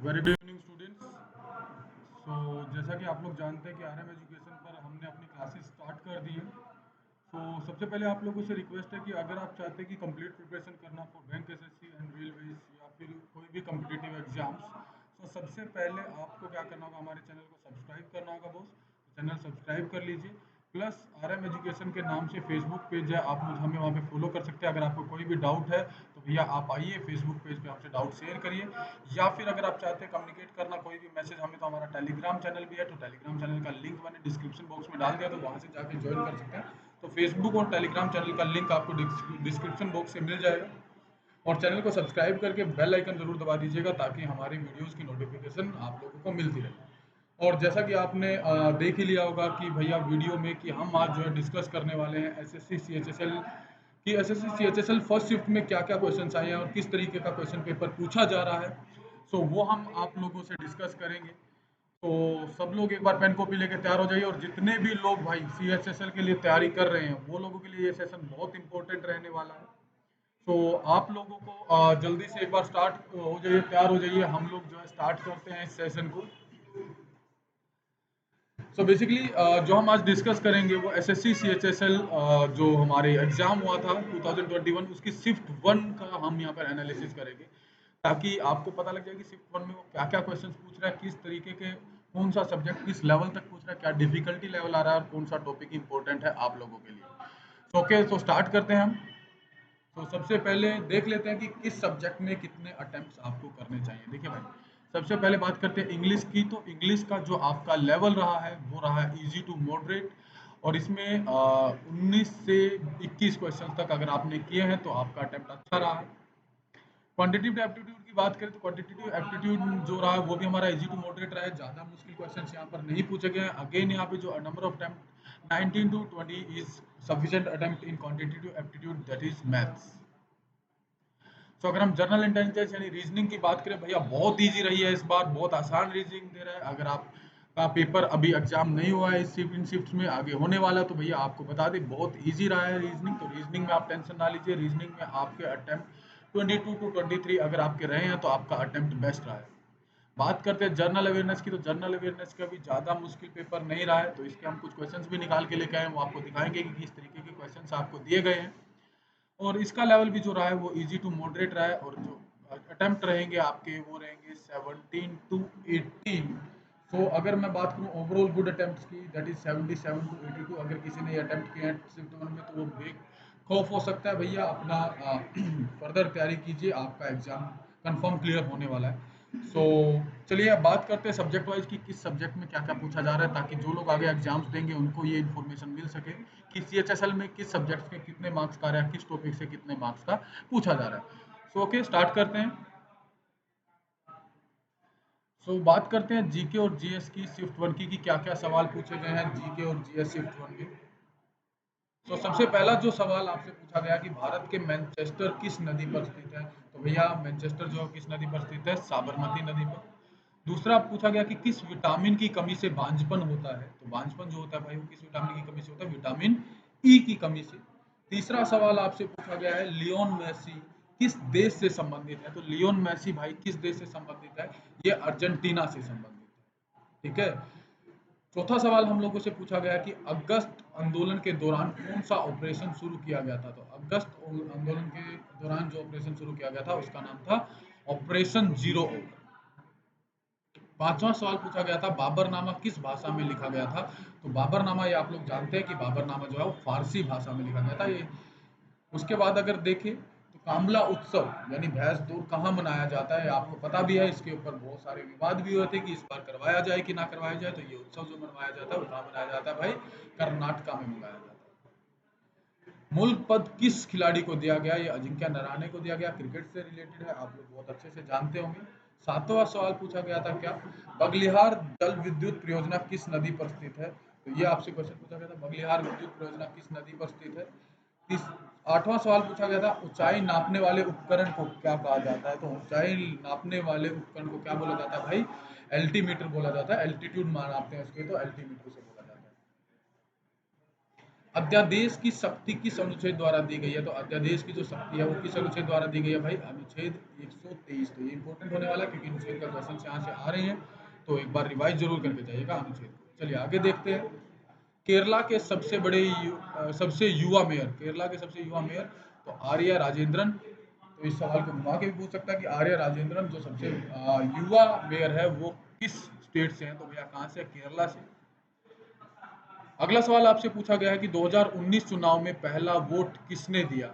Very good evening students. जैसा कि आप लोग जानते हैं कि आरएम एजुकेशन पर हमने अपनी क्लासेस स्टार्ट कर दी हैं। सबसे पहले आप लोगों से रिक्वेस्ट है कि अगर आप चाहते हैं कि कंप्लीट प्रिपरेशन करना for bank SSC and railways या फिर कोई भी कम्पिटिटिव एग्जाम्स, तो सबसे पहले आपको क्या करना होगा, हमारे चैनल को सब्सक्राइब करना होगा बॉस। तो चैनल सब्सक्राइब कर लीजिए। प्लस आरएम एजुकेशन के नाम से फेसबुक पेज है, आप हमें वहाँ पे फॉलो कर सकते हैं। अगर आपको कोई भी डाउट है तो भैया आप आइए फेसबुक पेज पे हमसे डाउट शेयर करिए। या फिर अगर आप चाहते हैं कम्युनिकेट करना कोई भी मैसेज हमें, तो हमारा टेलीग्राम चैनल भी है। तो टेलीग्राम चैनल का लिंक मैंने डिस्क्रिप्शन बॉक्स में डाल दिया, तो वहाँ से जाके ज्वाइन कर सकते हैं। तो फेसबुक और टेलीग्राम चैनल का लिंक आपको डिस्क्रिप्शन बॉक्स से मिल जाएगा। और चैनल को सब्सक्राइब करके बेल आइकन जरूर दबा दीजिएगा, ताकि हमारी वीडियोस की नोटिफिकेशन आप लोगों को मिलती रहे। और जैसा कि आपने देख ही लिया होगा कि भैया वीडियो में कि हम आज जो है डिस्कस करने वाले हैं एसएससी सीएचएसएल कि एसएससी सीएचएसएल फर्स्ट शिफ्ट में क्या क्या क्वेश्चन आए हैं और किस तरीके का क्वेश्चन पेपर पूछा जा रहा है। वो हम आप लोगों से डिस्कस करेंगे। तो सब लोग एक बार पेन कॉपी लेके तैयार हो जाइए। और जितने भी लोग भाई सीएचएसएल के लिए तैयारी कर रहे हैं, वो लोगों के लिए ये सेशन बहुत इंपॉर्टेंट रहने वाला है। आप लोगों को जल्दी से एक बार स्टार्ट हो जाइए, तैयार हो जाइए। हम लोग जो है स्टार्ट करते हैं इस सेशन को। बेसिकली जो हम आज डिस्कस करेंगे वो एसएससी सीएचएसएल जो हमारे एग्जाम हुआ था 2021, उसकी शिफ्ट 1 का हम यहाँ पर एनालिसिस करेंगे, ताकि आपको पता लग जाए कि शिफ्ट 1 में वो क्या क्या क्वेश्चंस पूछ रहा है, किस तरीके के कौन सा सब्जेक्ट किस लेवल तक पूछ रहा है, क्या डिफिकल्टी लेवल आ रहा है और कौन सा टॉपिक इंपॉर्टेंट है आप लोगों के लिए। तो स्टार्ट करते हैं हम। सबसे पहले देख लेते हैं कि किस सब्जेक्ट में कितने अटेम्प्ट्स आपको करने चाहिए। देखिए भाई, सबसे पहले बात करते हैं इंग्लिश की। तो इंग्लिश का जो आपका लेवल रहा है वो रहा है इजी टू मॉडरेट। और इसमें 19 से 21 क्वेश्चन तक अगर आपने किए हैं तो आपका अटेम्प्ट अच्छा रहा है। क्वांटिटेटिव एप्टीट्यूड की बात करें तो क्वांटिटेटिव एप्टीट्यूड जो रहा है वो भी हमारा इजी टू मॉडरेट रहा है। ज़्यादा मुश्किल क्वेश्चंस यहाँ पर नहीं पूछे गए हैं। अगेन यहाँ पे जो number of attempt 19 to 20 is sufficient attempt in quantitative aptitude, that is maths. अगर हम जनरल इंटेलिजेंस यानी रीजनिंग की बात करें, भैया बहुत इजी रही है इस बार, बहुत आसान रीजनिंग दे रहा है। अगर आपका पेपर अभी एग्जाम नहीं हुआ है इस शिफ्ट में, आगे होने वाला है, तो भैया आपको बता दें बहुत इजी रहा है रीजनिंग। तो रीजनिंग में आप टेंशन ना लीजिए। रीजनिंग में आपके अटेम्प्ट 22 टू 23 अगर आपके रहे हैं तो आपका अटेम्प्ट बेस्ट रहा है। बात करते हैं जर्नल अवेयरनेस की। तो जर्नल अवेयरनेस का भी ज़्यादा मुश्किल पेपर नहीं रहा है। तो इसके हम कुछ क्वेश्चंस भी निकाल के लेके आए हैं, वो आपको दिखाएंगे कि किस तरीके के क्वेश्चंस आपको दिए गए हैं। और इसका लेवल भी जो रहा है वो इजी टू मॉडरेट रहा है। और जो अटेम्प्ट रहेंगे आपके वो रहेंगे 17 टू 18। अगर मैं बात करूं ओवरऑल गुड अटेम्प्ट्स की, दैट इज 77 टू 82। अगर किसी ने अटेम्प्ट किया है शिफ्ट 1 में तो वो ब्रेक खौफ हो सकता है। भैया अपना फर्दर तैयारी कीजिए, आपका एग्जाम कंफर्म क्लियर होने वाला है। चलिए अब बात करते हैं सब्जेक्ट वाइज कि किस सब्जेक्ट में क्या क्या पूछा जा रहा है, ताकि जो लोग आगे एग्जाम्स देंगे उनको ये इन्फॉर्मेशन मिल सके कि सीएचएसएल में किस सब्जेक्ट के कितने मार्क्स का रहा है, किस टॉपिक से कितने मार्क्स का पूछा जा रहा है। ओके, स्टार्ट करते हैं। बात करते हैं जीके और जीएस की शिफ्ट 1 की कि क्या क्या सवाल पूछे गए हैं जीके और जीएस शिफ्ट 1 में। सबसे पहला जो सवाल आपसे पूछा गया कि भारत के मैनचेस्टर किस नदी पर स्थित है। तो भैया मैनचेस्टर जो किस नदी पर स्थित है, साबरमती नदी पर। दूसरा पूछा गया कि किस विटामिन की कमी से बांझपन होता है। तो बांझपन जो होता है भाई वो किस विटामिन की कमी से होता है, विटामिन ई की कमी से। तीसरा सवाल आपसे पूछा गया है लियोन मेसी किस देश से संबंधित है। तो लियोन मेसी भाई किस देश से संबंधित है, ये अर्जेंटीना से संबंधित है। ठीक है। चौथा सवाल हम लोगों से पूछा गया कि अगस्त आंदोलन के दौरान कौन सा ऑपरेशन शुरू किया गया था। तो अगस्त आंदोलन के दौरान जो ऑपरेशन शुरू किया गया था उसका नाम था ऑपरेशन जीरो ओवर। पांचवा सवाल पूछा गया था बाबरनामा किस भाषा में लिखा गया था। तो बाबरनामा, ये आप लोग जानते हैं कि बाबरनामा जो है वो फारसी भाषा में लिखा गया था ये। उसके बाद अगर देखें तो कामला उत्सव यानी भैंस दूध कहाँ मनाया जाता है, आपको पता भी है। इसके ऊपर बहुत सारे विवाद भी हुए थे कि इस बार करवाया जाए कि ना करवाया जाए। तो ये उत्सव जो मनवाया जाता है वो कहाँ मनाया जाता है भाई, कर्नाटका में मनाया जाता है। मूल पद किस खिलाड़ी को दिया गया, ये अजिंक्य नराने को दिया गया। क्रिकेट से रिलेटेड है, आप लोग बहुत अच्छे से जानते होंगे। सातवां सवाल पूछा गया था क्या, बगलिहार जल विद्युत परियोजना किस नदी पर स्थित है। तो ये आपसे क्वेश्चन पूछा गया था, बगलिहार विद्युत परियोजना किस नदी पर स्थित है। इस आठवां सवाल पूछा गया था ऊंचाई नापने वाले उपकरण को क्या कहा जाता है। तो ऊंचाई नापने वाले उपकरण को क्या बोला जाता है भाई, एल्टीमीटर बोला जाता है। एल्टीट्यूड नापते हैं उसके तो एल्टीमीटर से बोला जाता है। अध्यादेश की शक्ति किस अनुच्छेद द्वारा दी गई है? तो अध्यादेश की जो शक्ति है वो किस अनुच्छेद द्वारा दी गई है भाई? अनुच्छेद 123। तो ये इंपॉर्टेंट होने वाला है क्योंकि अनुच्छेद का क्वेश्चन यहाँ से आ रहे हैं, तो एक बार रिवाइज जरूर करके जाइएगा अनुच्छेद को। चलिए आगे देखते हैं। केरला के सबसे बड़े सबसे युवा मेयर, केरला के सबसे युवा मेयर तो आर्य राजेंद्रन। तो इस सवाल को घुमा के भी पूछ सकता है कि आर्य राजेंद्रन जो सबसे युवा मेयर है वो किस स्टेट से हैं? तो भैया कहाँ से? केरला से। अगला सवाल आपसे पूछा गया है कि 2019 चुनाव में पहला वोट किसने दिया?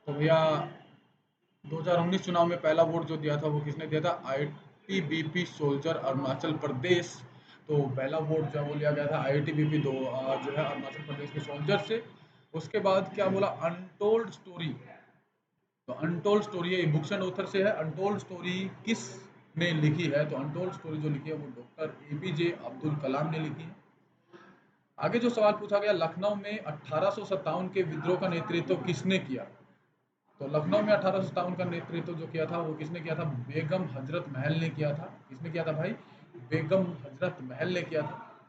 तो भैया 2019 चुनाव में पहला वोट जो दिया था वो किसने दिया था? ITBP soldier Arunachal Pradesh. तो पहला वोट जो है वो लिया गया था आईटीबीपी दो जो है अरुणाचल प्रदेश के सोल्जर से। उसके बाद क्या बोला? Untold story. तो अनटोल्ड स्टोरी ये बुक्स एंड ऑथर से है। अनटोल्ड स्टोरी किस ने लिखी है? तो अनटोल्ड स्टोरी जो लिखी है वो डॉक्टर एपीजे अब्दुल कलाम ने लिखी है। आगे जो सवाल पूछा गया, लखनऊ में 1857 के विद्रोह का नेतृत्व किसने किया? तो लखनऊ में 1857 का नेतृत्व जो किया था वो किसने किया था? बेगम हजरत महल ने किया था। किसने किया था भाई? बेगम हजरत महल ने किया था।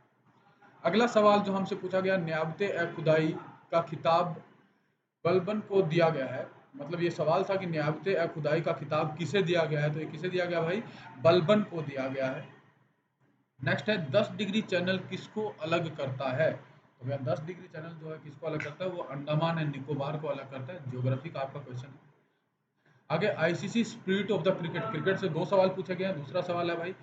अगला सवाल जो हमसे पूछा गया, न्याबते ए खुदाई का खिताब बलबन को दिया गया है। मतलब ये सवाल था कि न्याबते ए खुदाई का खिताब किसे दिया गया है? तो ये किसे दिया गया भाई? बलबन को दिया गया है। नेक्स्ट है 10 डिग्री चैनल किसको अलग करता है? तो भैया 10 डिग्री चैनल जो है किसको अलग करता है? वो अंडमान एंड निकोबार को अलग करता है। ज्योग्राफी का आपका क्वेश्चन है। आगे ICC spirit of the cricket, cricket से दो सवाल पूछे गए हैं। दूसरा सवाल है भाई,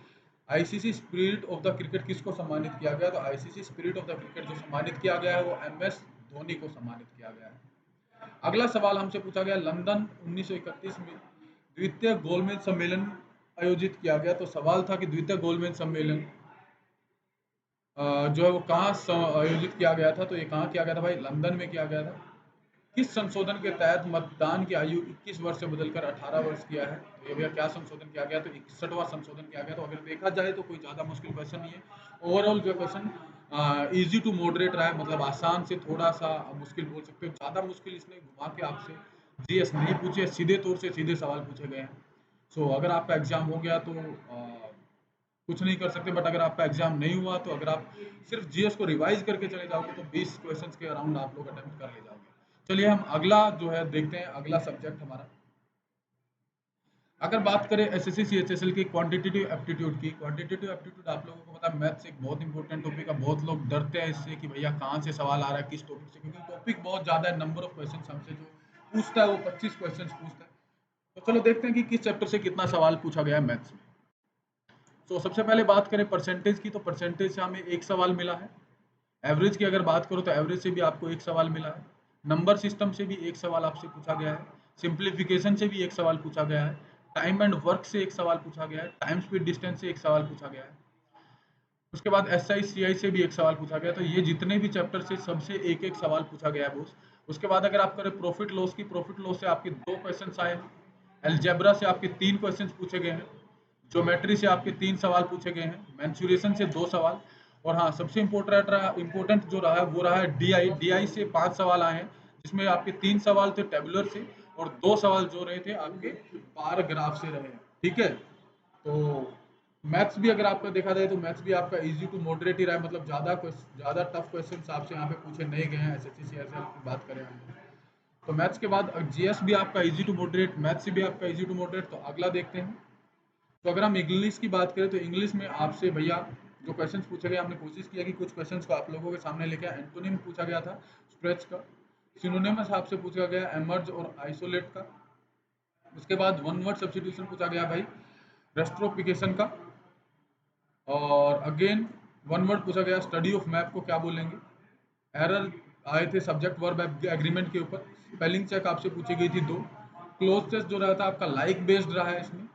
ICC spirit of the cricket किसको सम्मानित किया गया? तो ICC spirit of the cricket जो सम्मानित किया गया है वो एमएस धोनी को सम्मानित किया गया है। अगला सवाल हमसे पूछा गया, लंदन 1931 में द्वितीय गोलमेज सम्मेलन आयोजित किया गया। तो सवाल था कि द्वितीय गोलमेज सम्मेलन जो है वो कहाँ आयोजित किया गया था? तो ये कहाँ किया गया था भाई? लंदन में किया गया था। किस संशोधन के तहत मतदान की आयु 21 वर्ष से बदलकर 18 वर्ष किया है? तो ये भैया क्या संशोधन किया गया? तो 61वां संशोधन किया गया। तो अगर देखा जाए तो कोई ज़्यादा मुश्किल क्वेश्चन नहीं है। ओवरऑल जो क्वेश्चन इजी टू मॉडरेट रहा है, मतलब आसान से थोड़ा सा मुश्किल बोल सकते हो। ज़्यादा मुश्किल इसने घुमा के आपसे जीएस नहीं पूछे, सीधे तौर से सीधे सवाल पूछे गए हैं। सो अगर आपका एग्जाम हो गया तो कुछ नहीं कर सकते, बट अगर आपका एग्जाम नहीं हुआ तो अगर आप सिर्फ जीएस को रिवाइज करके चले जाओगे तो 20 क्वेश्चंस के अराउंड आप लोग अटेम्प्ट कर ले जाओगे। चलिए हम अगला जो है देखते हैं, अगला सब्जेक्ट हमारा। अगर बात करें एसएससी सीएचएसएल की क्वांटिटेटिव एप्टीट्यूड की, क्वांटिटेटिव एप्टीट्यूड आप लोगों को पता है मैथ्स एक बहुत इंपॉर्टेंट टॉपिक है। बहुत लोग डरते हैं इससे कि भैया कहाँ से सवाल आ रहा है, किस टॉपिक से, क्योंकि टॉपिक बहुत ज़्यादा है। नंबर ऑफ क्वेश्चन हमसे जो पूछता है वो 25 क्वेश्चन पूछता है। तो चलो देखते हैं कि किस चैप्टर से कितना सवाल पूछा गया है मैथ्स में। तो सबसे पहले बात करें परसेंटेज की, तो परसेंटेज से हमें एक सवाल मिला है। एवरेज की अगर बात करो तो एवरेज से भी आपको एक सवाल मिला है। नंबर सिस्टम से भी एक सवाल आपसे पूछा गया है। सिंप्लीफिकेशन से भी एक सवाल पूछा गया है। टाइम एंड वर्क से एक सवाल पूछा गया है। टाइम स्पीड डिस्टेंस से एक सवाल पूछा गया है। उसके बाद एसआई सीआई से भी एक सवाल पूछा गया। तो ये जितने भी चैप्टर से सबसे एक एक सवाल पूछा गया है बोस। उसके बाद अगर आप करें प्रॉफिट लॉस की, प्रॉफिट लॉस से आपके दो क्वेश्चन आए हैं। एल्जेब्रा से आपके तीन क्वेश्चन पूछे गए हैं। ज्योमेट्री से आपके तीन सवाल पूछे गए हैं। मेंसुरेशन से दो सवाल। और हाँ, सबसे इम्पोर्टेंट जो रहा है वो रहा है डीआई। डीआई से 5 सवाल आए हैं, जिसमें आपके 3 सवाल थे टेबुलर से और 2 सवाल जो रहे थे आपके बार ग्राफ से रहे हैं। ठीक है, तो मैथ्स भी अगर आपका देखा जाए तो मैथ्स भी आपका इजी टू मॉडरेट ही रहा है, मतलब ज़्यादा टफ क्वेश्चन आपसे यहाँ पे पूछे नहीं गए हैं एसएससी सीएचएसएल की बात करें हम। तो मैथ्स के बाद जीएस भी आपका इजी टू मॉडरेट, मैथ्स भी आपका इजी टू मॉडरेट। तो अगला देखते हैं। तो अगर हम इंग्लिश की बात करें तो इंग्लिश में आपसे भैया जो क्वेश्चंस पूछे गए, हमने कोशिश किया कि कुछ क्वेश्चंस को आप लोगों के सामने लेके आए। एंटोनिम पूछा गया था स्ट्रेच का। सिनोनिमस आपसे पूछा गया एमर्ज और आइसोलेट का। उसके बाद वन वर्ड सब्स्टिट्यूशन पूछा गया भाई रेस्ट्रोपिकेशन का। और अगेन वन वर्ड पूछा गया स्टडी ऑफ मैप को क्या बोलेंगे। एरर आए थे सब्जेक्ट वर्ब एग्रीमेंट के ऊपर। स्पेलिंग चेक आपसे पूछी गई थी दो। क्लोज टेस्ट जो रहा था आपका लाइक बेस्ड रहा है इसमें।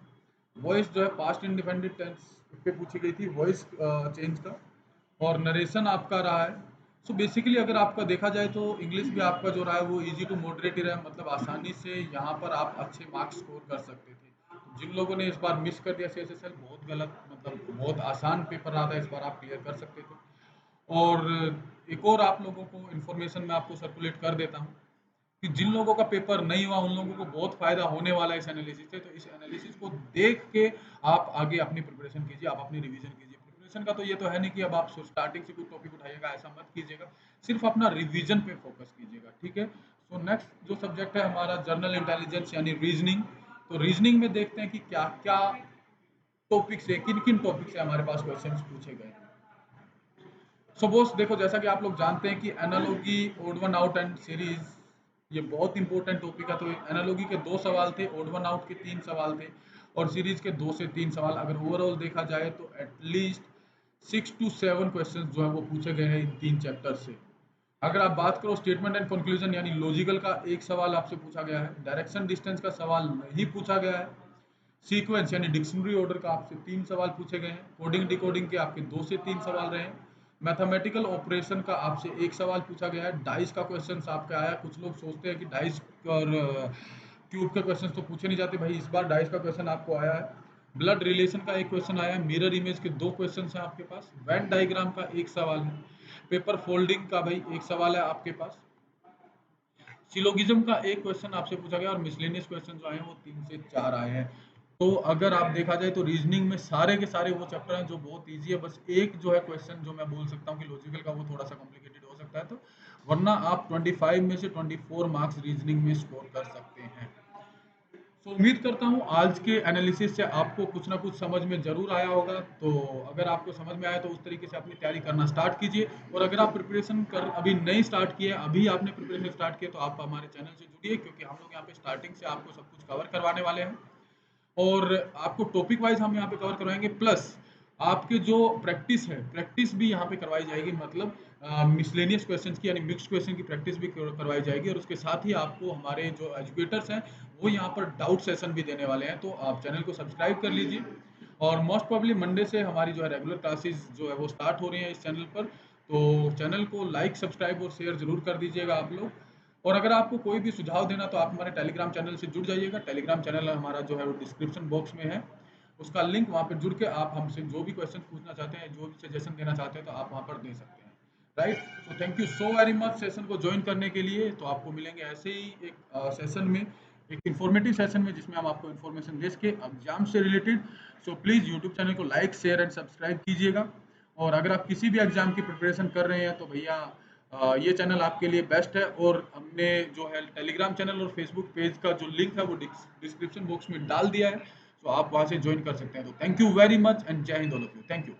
वॉइस जो है पास्ट इंडिपेंडेंट टेंस पे पूछी गई थी, वॉइस चेंज का। और नरेशन आपका रहा है। सो बेसिकली अगर आपका देखा जाए तो इंग्लिश भी आपका जो रहा है वो इजी टू मॉडरेट ही रहा है, मतलब आसानी से यहाँ पर आप अच्छे मार्क्स स्कोर कर सकते थे। तो जिन लोगों ने इस बार मिस कर दिया सीएचएसएल, बहुत गलत, मतलब बहुत आसान पेपर रहा था, इस बार आप क्लियर कर सकते थे। और एक और आप लोगों को इन्फॉर्मेशन मैं आपको सर्कुलेट कर देता हूँ कि जिन लोगों का पेपर नहीं हुआ उन लोगों को बहुत फायदा होने वाला है इस एनालिसिस से। तो इस एनालिसिस को देख के आप आगे अपनी प्रिपरेशन कीजिए, आप अपनी रिवीजन कीजिए। प्रिपरेशन का तो ये तो है नहीं कि अब आप स्टार्टिंग से कोई टॉपिक उठाइएगा, ऐसा मत कीजिएगा। सिर्फ अपना रिवीजन पे फोकस कीजिएगा, ठीक है। सो नेक्स्ट जो सब्जेक्ट है हमारा जनरल इंटेलिजेंस यानी रीजनिंग। तो रीजनिंग में देखते हैं कि क्या क्या टॉपिक से, किन किन टॉपिक से हमारे पास क्वेश्चंस पूछे गए। सपोज देखो, जैसा कि आप लोग जानते हैं कि analogy, odd one out and series ये बहुत इंपॉर्टेंट टॉपिक है। तो एनालॉजी के 2 सवाल थे, ओड वन आउट के 3 सवाल थे और सीरीज के 2 से 3 सवाल। अगर ओवरऑल देखा जाए तो एटलीस्ट 6 to 7 क्वेश्चंस जो है वो पूछे गए हैं इन 3 चैप्टर से। अगर आप बात करो स्टेटमेंट एंड कंक्लूजन यानी लॉजिकल का 1 सवाल आपसे पूछा गया है, डायरेक्शन डिस्टेंस का सवाल नहीं पूछा गया है, सीक्वेंस यानी डिक्शनरी ऑर्डर का आपसे 3 सवाल पूछे गए हैं, कोडिंग डिकोडिंग के आपके 2 से 3 सवाल रहे हैं, मैथमेटिकल ऑपरेशन का आपसे 1 सवाल पूछा गया है, डाइस का क्वेश्चन आपका आया। कुछ लोग सोचते हैं कि डाइस और क्यूब के क्वेश्चन तो पूछे नहीं जाते, भाई इस बार डाइस का क्वेश्चन आपको आया है। ब्लड रिलेशन का 1 क्वेश्चन आया है, मिरर इमेज के 2 क्वेश्चन हैं आपके पास, वेन डायग्राम का 1 सवाल है, पेपर फोल्डिंग का भाई 1 सवाल है आपके पास, सिलोगिज्म का 1 क्वेश्चन आपसे पूछा गया और मिसलेनियस क्वेश्चन जो आए हैं वो 3 से 4 आए हैं। तो अगर आप देखा जाए तो रीजनिंग में सारे के सारे वो चैप्टर हैं जो बहुत ईजी है। बस एक जो है क्वेश्चन जो मैं बोल सकता हूँ कि लॉजिकल का, वो थोड़ा सा कॉम्प्लिकेटेड हो सकता है, तो वरना आप 25 में से 24 मार्क्स रीजनिंग में स्कोर कर सकते हैं। तो उम्मीद करता हूँ आज के एनालिसिस से आपको कुछ ना कुछ समझ में ज़रूर आया होगा। तो अगर आपको समझ में आया तो उस तरीके से अपनी तैयारी करना स्टार्ट कीजिए। और अगर आप प्रिपरेशन कर अभी नहीं स्टार्ट किए, अभी आपने प्रिपरेशन स्टार्ट किया, तो आप हमारे चैनल से जुड़िए, क्योंकि हम लोग यहाँ पे स्टार्टिंग से आपको सब कुछ कवर करवाने वाले हैं और आपको टॉपिक वाइज हम यहाँ पे कवर करवाएंगे। प्लस आपके जो प्रैक्टिस है, प्रैक्टिस भी यहाँ पे करवाई जाएगी, मतलब मिसलेनियस क्वेश्चंस की यानी मिक्स्ड क्वेश्चन की प्रैक्टिस भी करवाई जाएगी। और उसके साथ ही आपको हमारे जो एजुकेटर्स हैं वो यहाँ पर डाउट सेशन भी देने वाले हैं। तो आप चैनल को सब्सक्राइब कर लीजिए और मोस्ट प्रॉब्ली मंडे से हमारी जो है रेगुलर क्लासेस जो है वो स्टार्ट हो रही हैं इस चैनल पर। तो चैनल को लाइक, सब्सक्राइब और शेयर जरूर कर दीजिएगा आप लोग। और अगर आपको कोई भी सुझाव देना तो आप हमारे टेलीग्राम चैनल से जुड़ जाइएगा। टेलीग्राम चैनल हमारा जो है वो डिस्क्रिप्शन बॉक्स में है, उसका लिंक, वहाँ पर जुड़ के आप हमसे जो भी क्वेश्चन पूछना चाहते हैं, जो भी सजेशन देना चाहते हैं, तो आप वहाँ पर दे सकते हैं। राइट, तो thank you so very much session को ज्वाइन करने के लिए। तो आपको मिलेंगे ऐसे ही एक सेशन में, एक इन्फॉर्मेटिव सेशन में, जिसमें हम आपको इन्फॉर्मेशन दे सके एग्जाम से related. So please YouTube channel को लाइक, शेयर एंड सब्सक्राइब कीजिएगा। और अगर आप किसी भी एग्जाम की प्रिपरेशन कर रहे हैं तो भैया ये चैनल आपके लिए बेस्ट है। और हमने जो है टेलीग्राम चैनल और फेसबुक पेज का जो लिंक है वो डिस्क्रिप्शन बॉक्स में डाल दिया है, तो आप वहाँ से ज्वाइन कर सकते हैं। तो thank you very much and जय हिंद all of you. Thank you.